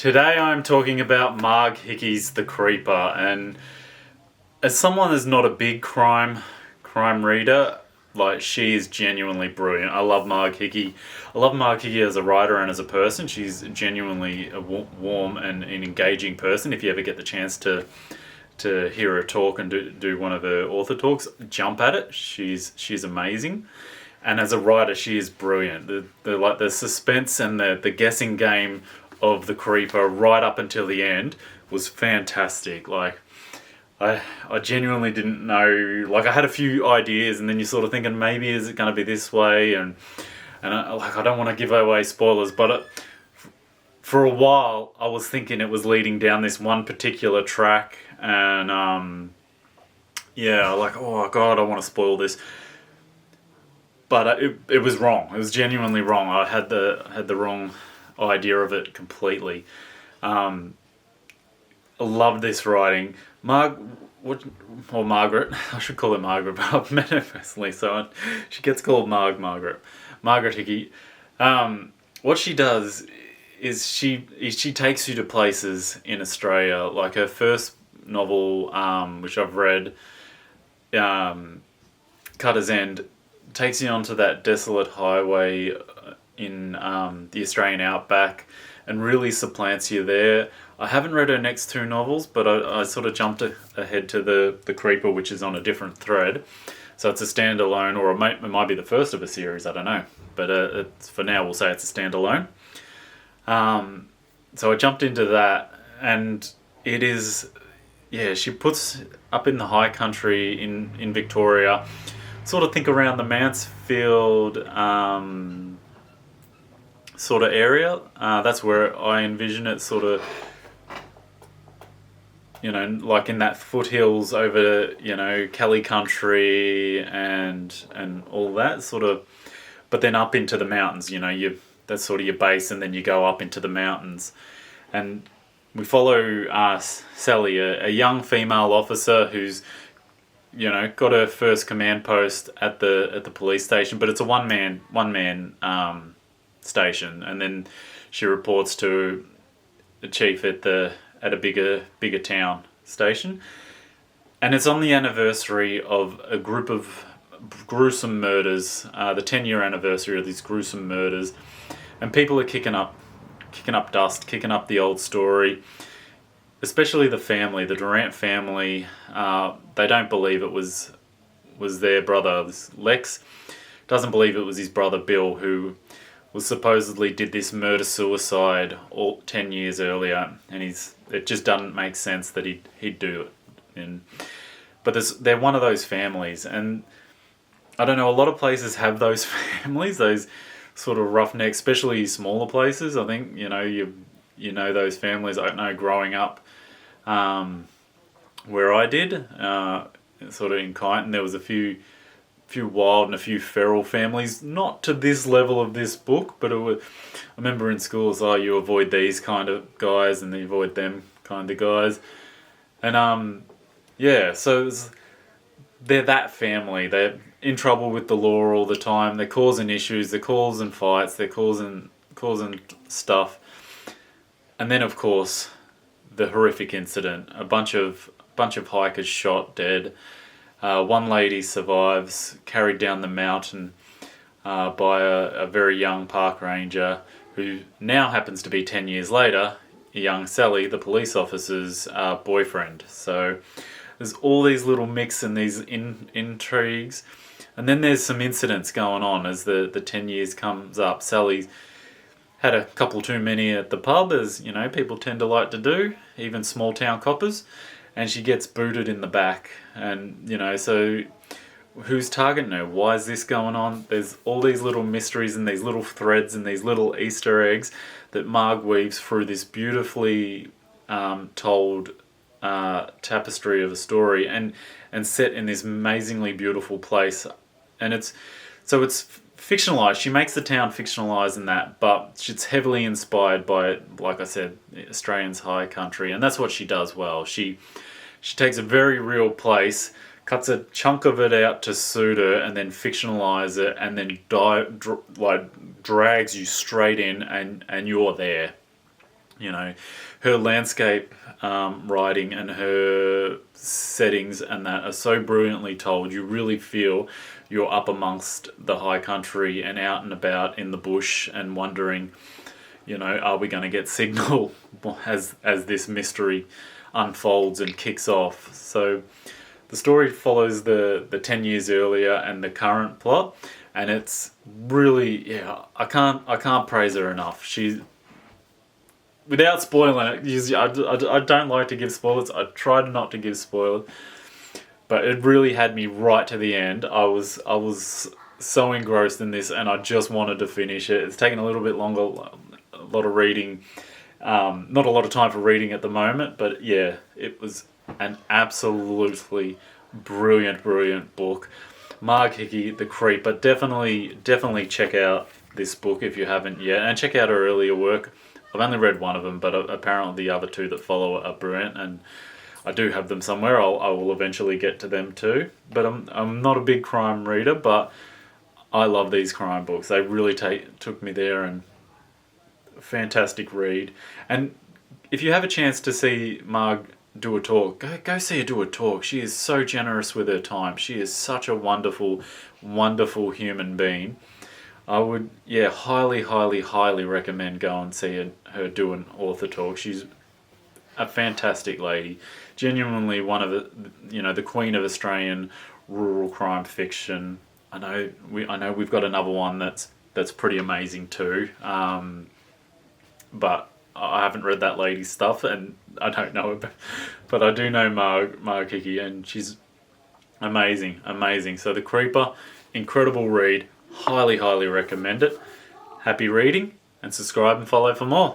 Today I'm talking about Marg Hickey's The Creeper, and as someone that's not a big crime reader, she is genuinely brilliant. I love Marg Hickey. I love Marg Hickey as a writer and as a person. She's genuinely a warm and an engaging person. If you ever get the chance to hear her talk and do one of her author talks, jump at it. She's amazing. And as a writer, she is brilliant. The suspense and the guessing game of The Creeper right up until the end was fantastic. I genuinely didn't know. I had a few ideas, and then you're sort of thinking, maybe is it going to be this way? And I don't want to give away spoilers, but for a while I was thinking it was leading down this one particular track, and oh god, I want to spoil this. But it was wrong. It was genuinely wrong. I had the wrong idea of it completely. I love this writing. Margaret, I should call her Margaret, but I've met her personally, so she gets called Margaret Hickey. What she does is she takes you to places in Australia. Like her first novel, which I've read, Cutter's End, takes you onto that desolate highway in the Australian outback and really supplants you there. I haven't read her next two novels, but I sort of jumped ahead to the Creeper, which is on a different thread. So it's a standalone, or it might be the first of a series, I don't know. But for now, we'll say it's a standalone. So I jumped into that, and it is, she puts up in the high country in Victoria, sort of think around the Mansfield sort of area. That's where I envision it, sort of, like in that foothills over, Kelly country and all that sort of, but then up into the mountains, that's sort of your base, and then you go up into the mountains. And we follow Sally, a young female officer who's, got her first command post at the police station, but it's a one man station, and then she reports to the chief at a bigger town station, and it's on the anniversary of a group of gruesome murders, the 10-year anniversary of these gruesome murders, and people are kicking up dust, kicking up the old story. Especially the Durant family, they don't believe it was their brother. Lex doesn't believe it was his brother Bill, who was supposedly did this murder-suicide 10 years earlier, and it just doesn't make sense that he'd do it. But they're one of those families, and I don't know, a lot of places have those families, those sort of roughnecks, especially smaller places. I think, those families. I know growing up where I did, sort of in Kyneton, there was a few wild and a few feral families, not to this level of this book, but I remember in schools, you avoid these kind of guys and you avoid them kind of guys. And so they're that family. They're in trouble with the law all the time. They're causing issues, they're causing fights, they're causing stuff. And then, of course, the horrific incident. A bunch of hikers shot dead. One lady survives, carried down the mountain by a very young park ranger, who now happens to be 10 years later, young Sally, the police officer's boyfriend. So there's all these little mix and these intrigues. And then there's some incidents going on as the 10 years comes up. Sally's had a couple too many at the pub, as people tend to like to do, even small town coppers, and she gets booted in the back. And so who's targeting her? Why is this going on? There's all these little mysteries and these little threads and these little Easter eggs that Marg weaves through this beautifully told tapestry of a story, and set in this amazingly beautiful place. And it's fictionalized. She makes the town fictionalized in that, but it's heavily inspired by, like I said, Australians' high country, and that's what she does well. She takes a very real place, cuts a chunk of it out to suit her, and then fictionalize it, and then drags you straight in, and you're there. You know, her landscape writing and her settings and that are so brilliantly told. You really feel you're up amongst the high country and out and about in the bush and wondering, you know, are we going to get signal as this mystery unfolds and kicks off. So the story follows the 10 years earlier and the current plot, and it's really, yeah, I can't praise her enough. She's, without spoiling it, usually I don't like to give spoilers. I try not to give spoilers, but it really had me right to the end. I was so engrossed in this, and I just wanted to finish it. It's taken a little bit longer, a lot of reading, not a lot of time for reading at the moment, but yeah, it was an absolutely brilliant book. Marg Hickey, The Creeper. Definitely check out this book if you haven't yet, and check out her earlier work. I've only read one of them, but apparently the other two that follow are brilliant, and I do have them somewhere. I will eventually get to them too. But I'm not a big crime reader, but I love these crime books. They really took me there, and fantastic read. And if you have a chance to see Marg do a talk, go see her do a talk. She is so generous with her time. She is such a wonderful human being. I would, yeah, highly recommend go and see her do an author talk. She's a fantastic lady, genuinely one of the queen of Australian rural crime fiction. I know we've got another one that's pretty amazing too, but I haven't read that lady's stuff and I don't know it, but I do know Marg Hickey, and she's amazing. So The Creeper, incredible read. Highly recommend it. Happy reading, and subscribe and follow for more.